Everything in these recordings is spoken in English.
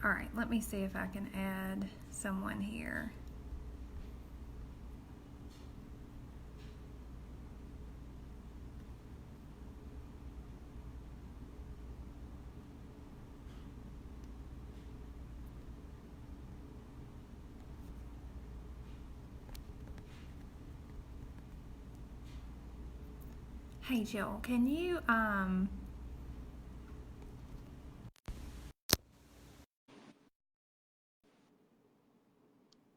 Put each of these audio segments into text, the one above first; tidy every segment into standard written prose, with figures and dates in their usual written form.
All right, let me see if I can add someone here. Hey Jill, can you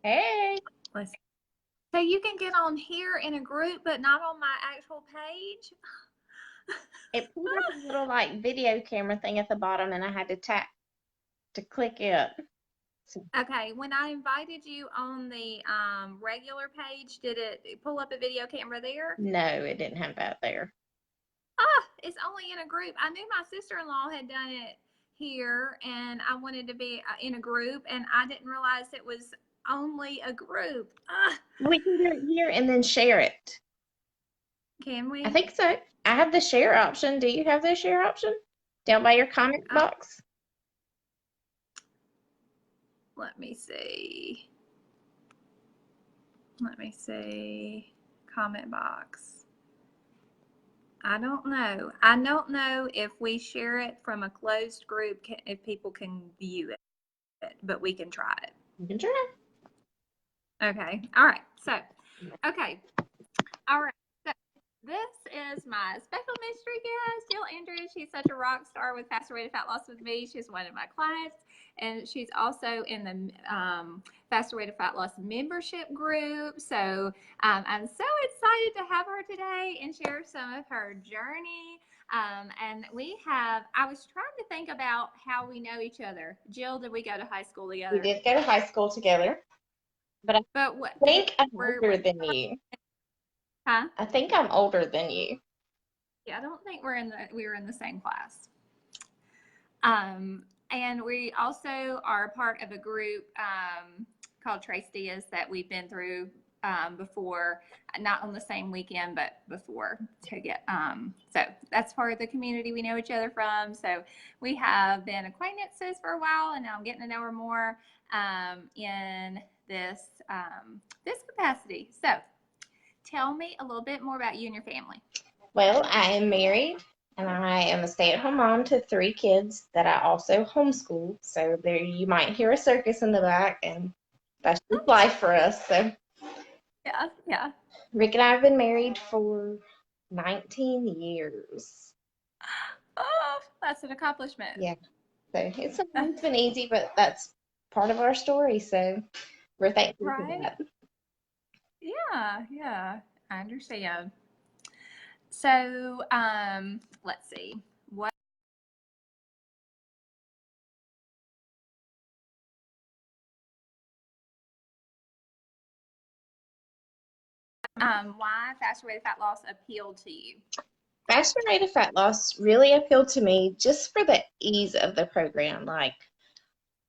Hey, let's so you can get on here in a group but not on my actual page? it pulled up a little like video camera thing at the bottom, and I had to tap to click it. So, Okay, when I invited you on the regular page, did it pull up a video camera there? no, it didn't have that there. Ah, it's only in a group. I knew my sister-in-law had done it here, and I wanted to be in a group, and I didn't realize it was only a group. Ah, We can do it here and then share it. can I we? think so. I have the share option. Do you have the share option down by your comment Uh, box? let me see. Let me see. Comment box. I don't know. I don't know if we share it from a closed group, if people can view it, but we can try it. You can try. Okay. All right. So, okay. All right. So, this is my special mystery guest, Jill Andrews. She's such a rock star with Faster Way to Fat Loss with me. She's one of my clients, and she's also in the Faster Way to Fat Loss membership group. So I'm so excited to have her today and share some of her journey. And I was trying to think about how we know each other. Jill, did we go to high school We together? did go to high school together, but I But what did think I'm we're older than you. huh? I think I'm older than you. Yeah, I don't think we were in the same class. And we also are part of a group called Trace Diaz that we've been through before, not on the same weekend, but before to get. So that's part of the community we know each other from. So we have been acquaintances for a while, and now I'm getting to know her more in this capacity. So tell me a little bit more about you and your family. Well, I am married and I am a stay-at-home mom to 3 kids that I also homeschool. So there you might hear a circus in the back, and that's just life for us. So Yeah, yeah. Rick and I have been married for 19 years. Oh, that's an accomplishment. Yeah. So it's been easy, but that's part of our story. So we're thankful for Right? that. Yeah, yeah. I understand. So, let's see. What why faster way to fat loss appealed to you? Faster rate of fat loss really appealed to me just for the ease of the program. Like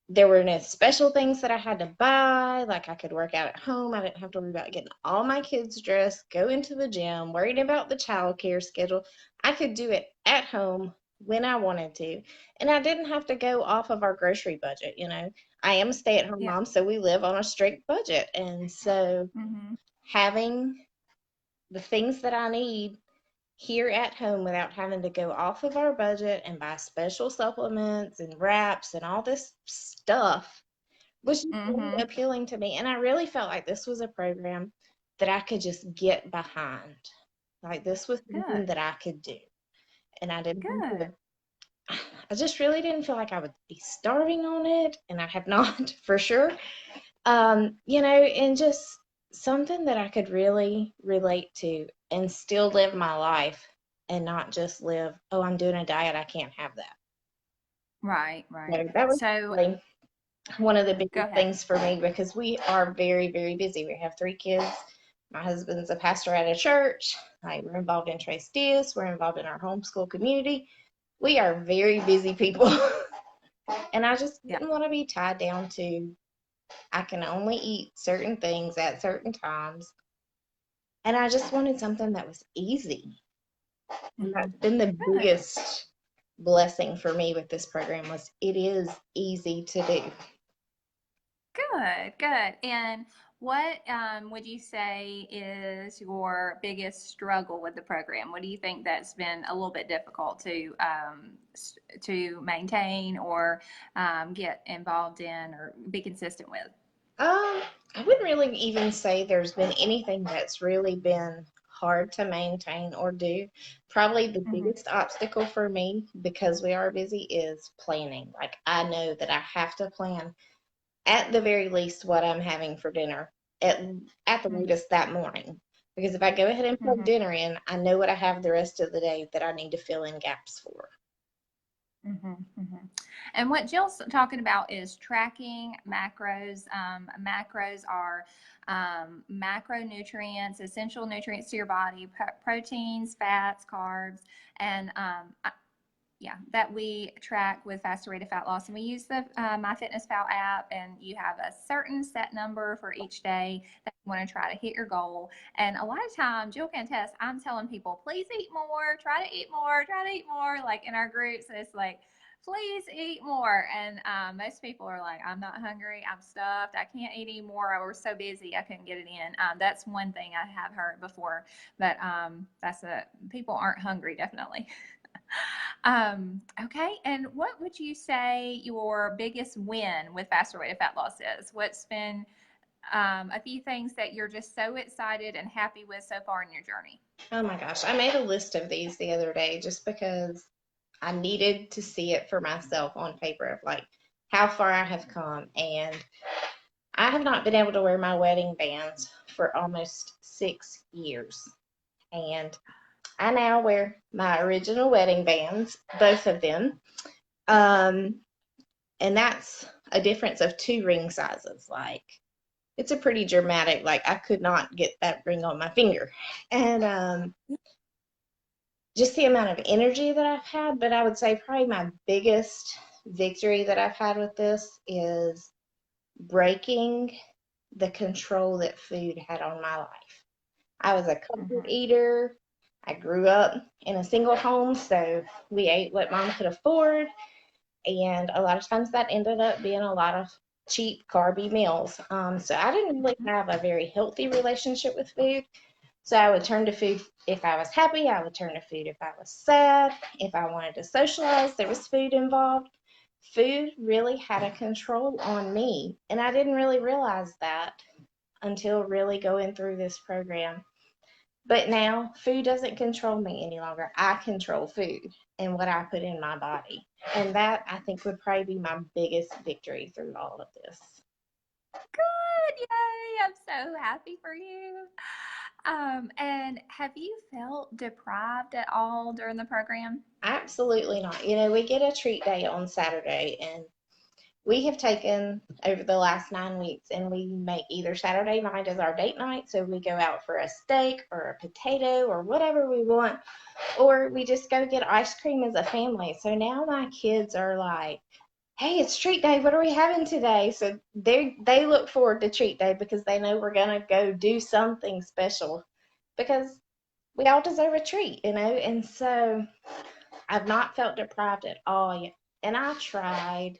there were no special things that I had to buy. Like I could work out at home. I didn't have to worry about getting all my kids dressed, go into the gym, worried about the childcare schedule. I could do it at home when I wanted to. And I didn't have to go off of our grocery budget, you know. I am a stay-at-home Yeah. mom, so we live on a strict budget. And so Mm-hmm. having the things that I need here at home without having to go off of our budget and buy special supplements and wraps and all this stuff was just really Mm-hmm. appealing to me. And I really felt like this was a program that I could just get behind. Like this was Good. something that I could do. And I didn't have Good. to, I just really didn't feel like I would be starving on it. And I have not for sure. And just something that I could really relate to and still live my life and not just live, oh, I'm doing a diet, I can't have that. Right, right. So that was So really one of the go biggest ahead. things for me because we are very, very busy. We have 3 kids. My husband's a pastor at a church. We're involved in Trace Diaz. We're involved in our homeschool community. We are very busy people. And I just Yeah. didn't want to be tied down to I can only eat certain things at certain times. And I just wanted something that was easy. And Mm-hmm. that's been the Good. blessing for me with this program was it is easy to do. Good, good. And what would you say is your biggest struggle with the program? What do you think that's been a little bit difficult to maintain or get involved in or be consistent with? I wouldn't really even say there's been anything that's really been hard to maintain or do. Probably the Mm-hmm. biggest obstacle for me, because we are busy, is planning. Like, I know that I have to plan at the very least what I'm having for dinner at the latest that morning. Because if I go ahead and plug Mm-hmm. dinner in, I know what I have the rest of the day that I need to fill in gaps for. Mm-hmm, mm-hmm. And what Jill's talking about is tracking macros. Macros are macronutrients, essential nutrients to your body, proteins, fats, carbs, and yeah, that we track with faster rate of fat loss. And we use the MyFitnessPal app, and you have a certain set number for each day that you want to try to hit your goal. And a lot of times, Jill can attest, I'm telling people, please eat more, try to eat more, try to eat more. Like in our groups, it's like, please eat more. And most people are like, I'm not hungry, I'm stuffed, I can't eat anymore. I was so busy, I couldn't get it in. That's one thing I have heard before, but people aren't hungry, definitely. Okay. And what would you say your biggest win with faster rate of fat loss is? What's been a few things that you're just so excited and happy with so far in your journey? Oh my gosh, I made a list of these the other day just because I needed to see it for myself on paper of like how far I have come. And I have not been able to wear my wedding bands for almost 6 years. And I now wear my original wedding bands, both of them. Um, and that's a difference of 2 ring sizes. Like, it's a pretty dramatic, like, I could not get that ring on my finger. And just the amount of energy that I've had. But I would say probably my biggest victory that I've had with this is breaking the control that food had on my life. I was a comfort Mm-hmm. eater. I grew up in a single home, so we ate what mom could afford. And a lot of times that ended up being a lot of cheap, carby meals. So I didn't really have a very healthy relationship with food. So I would turn to food if I was happy. I would turn to food if I was sad. If I wanted to socialize, there was food involved. Food really had a control on me. And I didn't really realize that until really going through this program. But now food doesn't control me any longer. I control food and what I put in my body. And that, I think, would probably be my biggest victory through all of this. Good. Yay. I'm so happy for you. And have you felt deprived at all during the program? Absolutely not. You know, we get a treat day on Saturday, and we have taken over the last 9 weeks, and we make either Saturday night as our date night. So we go out for a steak or a potato or whatever we want, or we just go get ice cream as a family. So now my kids are like, hey, it's treat day. What are we having today? So they look forward to treat day because they know we're going to go do something special, because we all deserve a treat, you know? And so I've not felt deprived at all yet. And I tried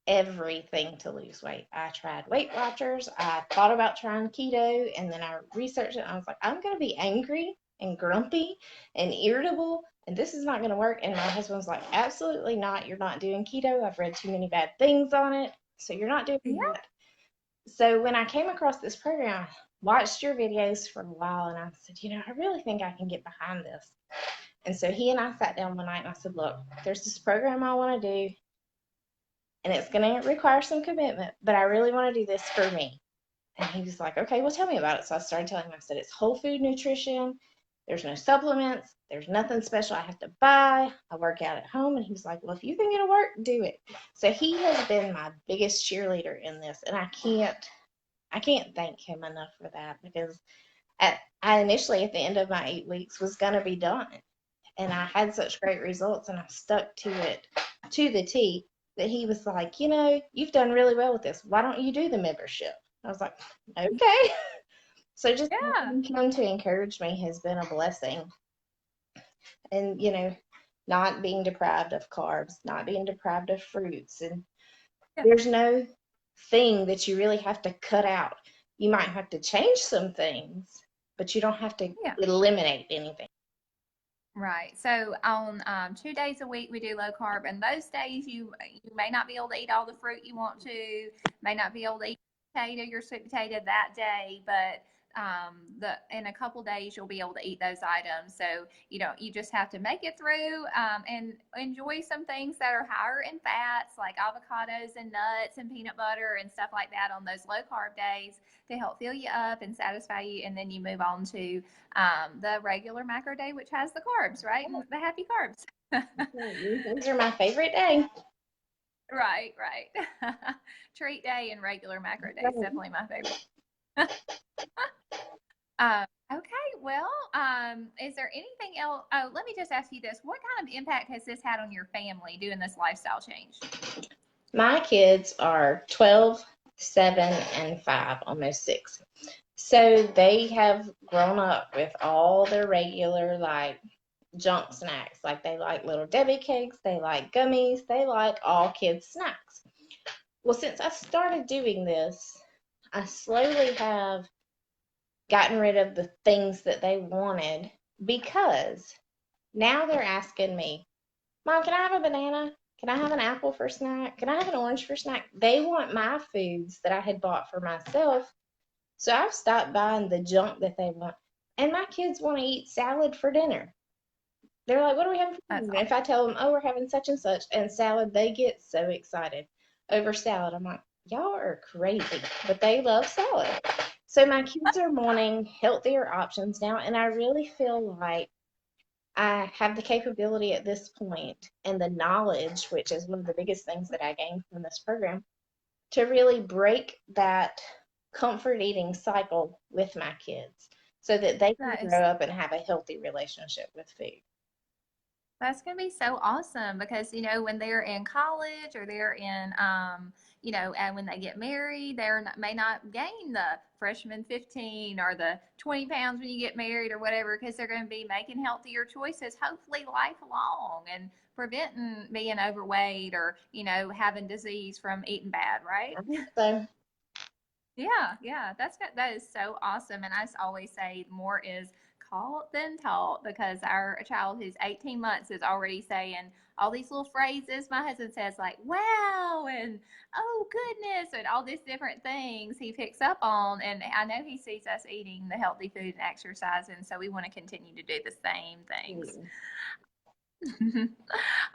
everything to lose weight. I tried Weight Watchers. I thought about trying keto, and then I researched it. And I was like, I'm going to be angry and grumpy and irritable, and this is not going to work. And my husband was like, absolutely not. You're not doing keto. I've read too many bad things on it, so you're not doing Yeah. that. So when I came across this program, I watched your videos for a while, and I said, you know, I really think I can get behind this. And so he and I sat down one night, and I said, look, there's this program I want to do, and it's going to require some commitment, but I really want to do this for me. And he was like, okay, well, tell me about it. So I started telling him. I said, it's whole food nutrition. There's no supplements. There's nothing special I have to buy. I work out at home. And he was like, well, if you think it'll work, do it. So he has been my biggest cheerleader in this. And I can't thank him enough for that, because I initially, at the end of my 8 weeks, was going to be done. And I had such great results, and I stuck to it to the T, that he was like, you know, you've done really well with this. Why don't you do the membership? I was like, okay. So just Yeah. having him to encourage me has been a blessing. And, you know, not being deprived of carbs, not being deprived of fruits. And Yeah. there's no thing that you really have to cut out. You might have to change some things, but you don't have to eliminate anything. Right. So on 2 days a week we do low carb, and those days you may not be able to eat all the fruit you want to, may not be able to eat potato, your sweet potato that day, but in a couple days you'll be able to eat those items. So you just have to make it through and enjoy some things that are higher in fats, like avocados and nuts and peanut butter and stuff like that on those low carb days to help fill you up and satisfy you, and then you move on to the regular macro day, which has the carbs, right? And the happy carbs. Those are my favorite day. Right. Treat day and regular macro day is definitely my favorite. Okay, well, is there anything else? Oh, let me just ask you this. What kind of impact has this had on your family doing this lifestyle change? My kids are 12, 7, and 5, almost 6. So they have grown up with all their regular, like, junk snacks. Like, they like Little Debbie cakes, they like gummies, they like all kids' snacks. Well, since I started doing this, I slowly have gotten rid of the things that they wanted, because now they're asking me, Mom, can I have a banana? Can I have an apple for snack? Can I have an orange for snack? They want my foods that I had bought for myself. So I've stopped buying the junk that they want. And my kids want to eat salad for dinner. They're like, what are we having for dinner? And if I tell them, oh, we're having such and such and salad, they get so excited over salad. I'm like, y'all are crazy. But they love salad. So my kids are wanting healthier options now. And I really feel like I have the capability at this point and the knowledge, which is one of the biggest things that I gained from this program, to really break that comfort eating cycle with my kids so that they can grow up and have a healthy relationship with food. That's going to be so awesome because, when they're in college or they're in, and when they get married, may not gain the freshman 15 or the 20 pounds when you get married or whatever, because they're going to be making healthier choices, hopefully lifelong, and preventing being overweight or, having disease from eating bad, right? I think so. Yeah, that is so awesome. And I always say more is caught than taught, because our child who's 18 months is already saying all these little phrases. My husband says, like, wow, and oh goodness, and all these different things he picks up on. And I know he sees us eating the healthy food and exercise, and so we want to continue to do the same things.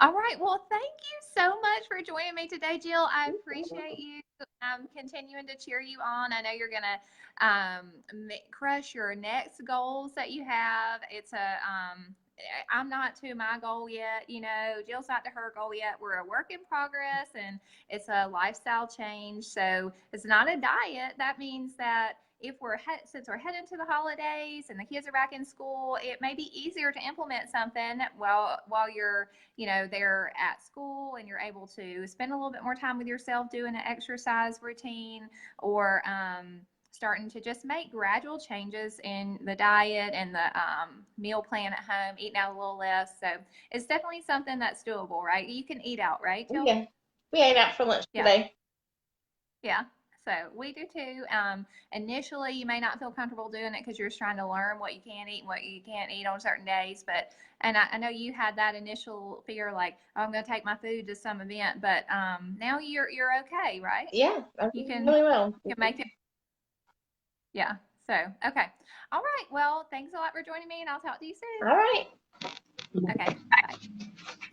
All right. Well, thank you so much for joining me today, Jill. I appreciate you. I'm continuing to cheer you on. I know you're going to crush your next goals that you have. I'm not to my goal yet. Jill's not to her goal yet. We're a work in progress, and it's a lifestyle change. So it's not a diet. That means that since we're heading to the holidays and the kids are back in school, it may be easier to implement something while you're, they're at school, and you're able to spend a little bit more time with yourself doing an exercise routine, or starting to just make gradual changes in the diet and the meal plan at home, eating out a little less. So it's definitely something that's doable, right? You can eat out, right, Jill? Yeah. We ate out for lunch today. Yeah. So we do too. Initially, you may not feel comfortable doing it because you're just trying to learn what you can eat and what you can't eat on certain days. And I know you had that initial fear, like, oh, I'm going to take my food to some event, but now you're okay, right? Yeah, you can really well. You can make it. Yeah. So okay. All right. Well, thanks a lot for joining me, and I'll talk to you soon. All right. Okay. Bye.